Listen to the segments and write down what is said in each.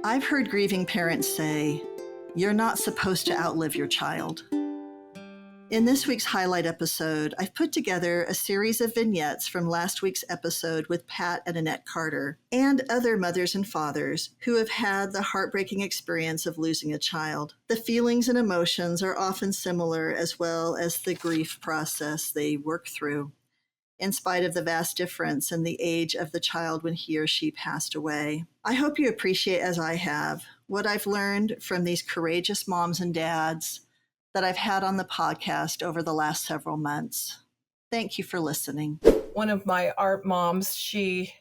I've heard grieving parents say, "You're not supposed to outlive your child." In this week's highlight episode, I've put together a series of vignettes from last week's episode with Pat and Annette Carter and other mothers and fathers who have had the heartbreaking experience of losing a child. The feelings and emotions are often similar, as well as the grief process they work through, in spite of the vast difference in the age of the child when he or she passed away. I hope you appreciate, as I have, what I've learned from these courageous moms and dads that I've had on the podcast over the last several months. Thank you for listening. One of my art moms, she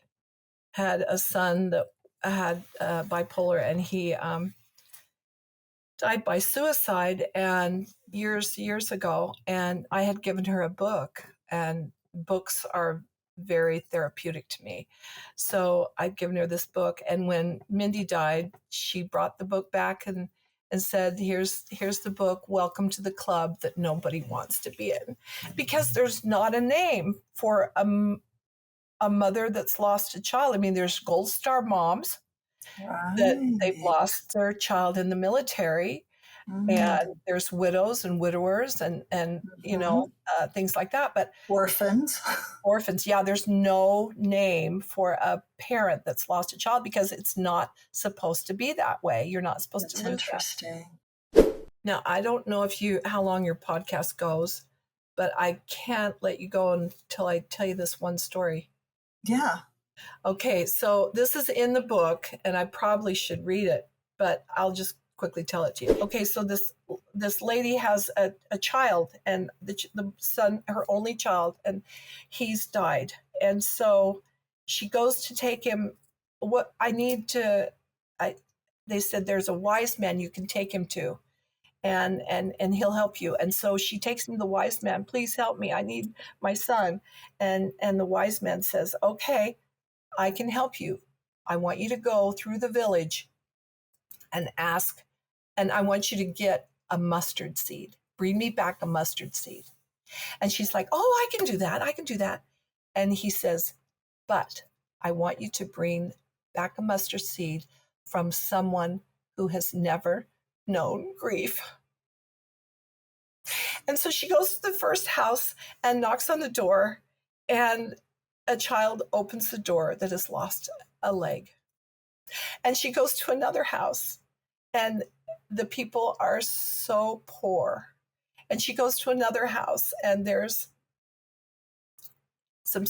had a son that had bipolar, and he died by suicide and years ago. And I had given her a book, and books are very therapeutic to me. So I'd given her this book, and when Mindy died, she brought the book back and said, here's the book, welcome to the club that nobody wants to be in. Because there's not a name for a mother that's lost a child. I mean, there's Gold Star moms that they've lost their child in the military. And there's widows and widowers and you know, things like that. But Orphans. Yeah, there's no name for a parent that's lost a child because it's not supposed to be that way. You're not supposed to lose Interesting. that. Now, I don't know how long your podcast goes, but I can't let you go until I tell you this one story. Yeah. Okay, so this is in the book, and I probably should read it, but I'll just quickly tell it to you. Okay, so this lady has a child, and the son, her only child, and he's died. And so she goes to take him. They said there's a wise man you can take him to, and he'll help you. And so she takes him to the wise man. Please help me. I need my son. And the wise man says, okay, I can help you. I want you to go through the village and ask, and I want you to get a mustard seed. Bring me back a mustard seed. And she's like, oh, I can do that. And he says, but I want you to bring back a mustard seed from someone who has never known grief. And so she goes to the first house and knocks on the door, and a child opens the door that has lost a leg. And she goes to another house, and the people are so poor. And she goes to another house, and there's some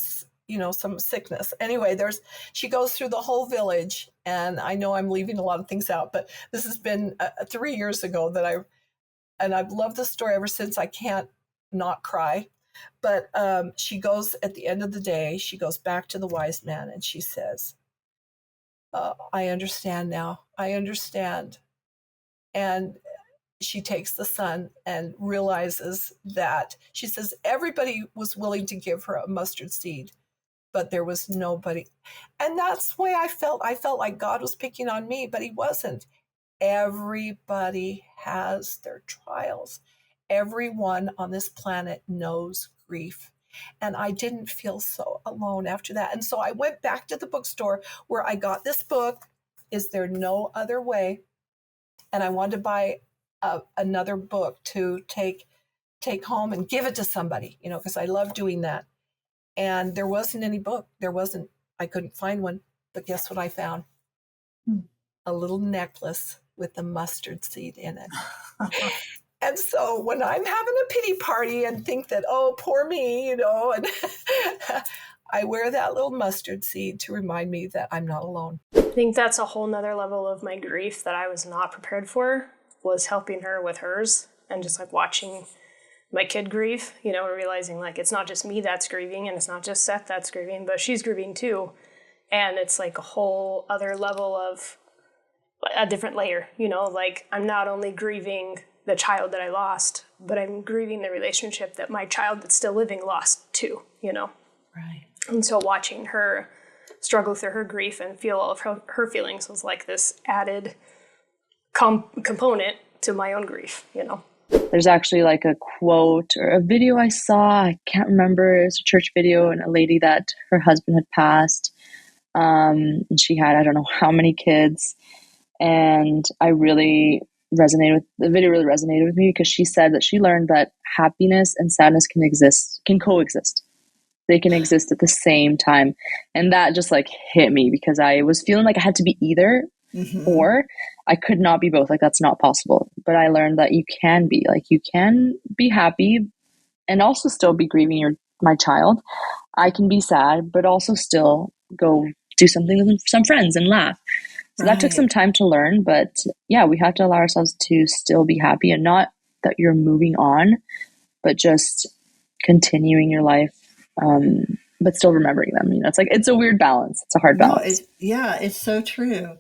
sickness. Anyway, she goes through the whole village, and I know I'm leaving a lot of things out, but this has been 3 years ago I've loved this story ever since. I can't not cry. But she goes, at the end of the day, she goes back to the wise man, and she says, I understand now. I understand. And she takes the son and realizes that, she says, everybody was willing to give her a mustard seed, but there was nobody. And that's the way I felt. I felt like God was picking on me, but he wasn't. Everybody has their trials. Everyone on this planet knows grief. And I didn't feel so alone after that. And so I went back to the bookstore where I got this book, Is There No Other Way? And I wanted to buy another book to take home and give it to somebody, because I love doing that. And there wasn't any book. I couldn't find one. But guess what I found? A little necklace with a mustard seed in it. And so when I'm having a pity party and think that, oh, poor me, and I wear that little mustard seed to remind me that I'm not alone. I think that's a whole nother level of my grief that I was not prepared for, was helping her with hers and just like watching my kid grieve, and realizing like it's not just me that's grieving and it's not just Seth that's grieving, but she's grieving too. And it's like a whole other level of a different layer, like I'm not only grieving the child that I lost, but I'm grieving the relationship that my child that's still living lost too, Right. And so watching her struggle through her grief and feel all of her feelings was like this added component to my own grief, There's actually like a quote or a video I saw, I can't remember, it was a church video, and a lady that her husband had passed, and she had, I don't know how many kids, And I really the video really resonated with me because she said that she learned that happiness and sadness can coexist. They can exist at the same time. And that just like hit me because I was feeling like I had to be either or. I could not be both. Like, that's not possible. But I learned that you can be happy and also still be grieving my child. I can be sad, but also still go do something with some friends and laugh. So that took some time to learn, but yeah, we have to allow ourselves to still be happy, and not that you're moving on, but just continuing your life, but still remembering them. You know, it's a weird balance. It's a hard balance. It's so true.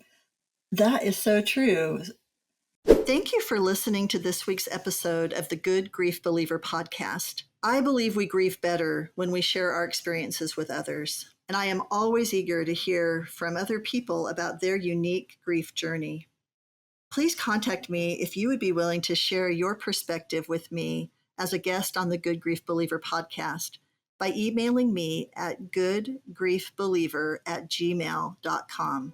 That is so true. Thank you for listening to this week's episode of the Good Grief Believer podcast. I believe we grieve better when we share our experiences with others, and I am always eager to hear from other people about their unique grief journey. Please contact me if you would be willing to share your perspective with me as a guest on the Good Grief Believer podcast by emailing me at goodgriefbeliever@gmail.com.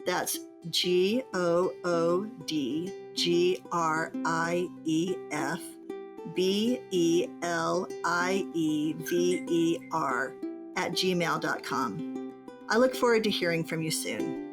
That's GOODGRIEFBELIEVER @gmail.com. I look forward to hearing from you soon.